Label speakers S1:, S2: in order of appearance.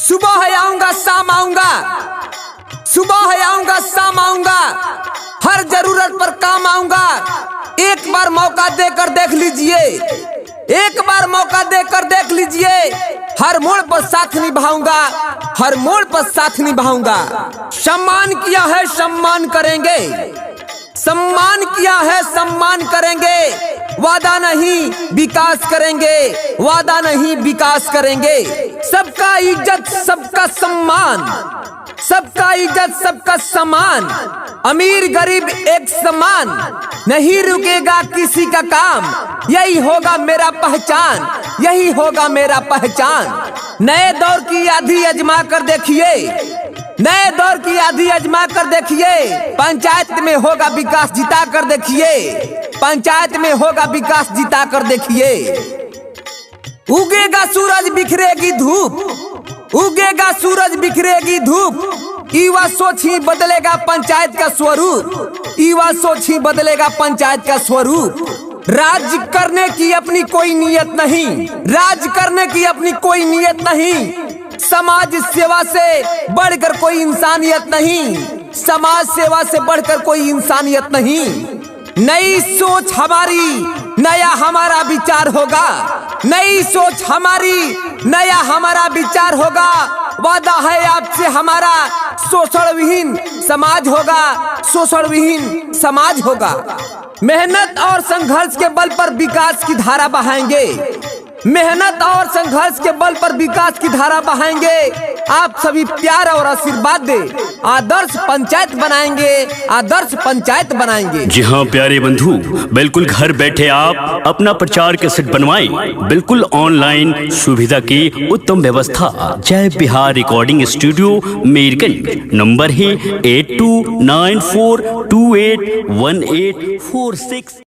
S1: सुबह है आऊंगा शाम आऊंगा, सुबह है आऊंगा शाम आऊंगा, हर जरूरत पर काम आऊंगा। एक बार मौका देकर देख लीजिए, एक बार मौका देकर देख लीजिए, हर मोड़ पर साथ निभाऊंगा, हर मोड़ पर साथ निभाऊंगा। सम्मान किया है सम्मान करेंगे, सम्मान किया है सम्मान करेंगे, वादा नहीं विकास करेंगे, वादा नहीं विकास करेंगे। सबका इज्जत सबका सम्मान, सबका इज्जत सबका सम्मान, अमीर गरीब एक समान, नहीं रुकेगा किसी का काम, यही होगा मेरा पहचान, यही होगा मेरा पहचान। नए दौर की आंधी आजमा कर देखिए, नए दौर की आंधी आजमा कर देखिए, पंचायत में होगा विकास जिता कर देखिए, पंचायत में होगा विकास जिता कर देखिए। उगेगा सूरज बिखरेगी धूप, उगेगा सूरज बिखरेगी धूप, युवा सोच ही बदलेगा पंचायत का स्वरूप, युवा सोच ही बदलेगा पंचायत का स्वरूप। राज करने की अपनी कोई नियत नहीं, राज करने की अपनी कोई नियत नहीं, समाज सेवा से बढ़कर कोई इंसानियत नहीं, समाज सेवा से बढ़कर कोई इंसानियत नहीं। नई सोच हमारी नया हमारा विचार होगा, नई सोच हमारी नया हमारा विचार होगा। वादा है आपसे हमारा शोषण विहीन समाज होगा, शोषण विहीन समाज होगा। मेहनत और संघर्ष के बल पर विकास की धारा बहाएंगे, मेहनत और संघर्ष के बल पर विकास की धारा बहाएंगे। आप सभी प्यार और आशीर्वाद दे, आदर्श पंचायत बनाएंगे, आदर्श पंचायत बनाएंगे।
S2: जी हाँ प्यारे बंधु, बिल्कुल घर बैठे आप अपना प्रचार कैसेट बनवाएं, बिल्कुल ऑनलाइन सुविधा की उत्तम व्यवस्था। जय Bihar recording studio Mirganj, number है 8294281846।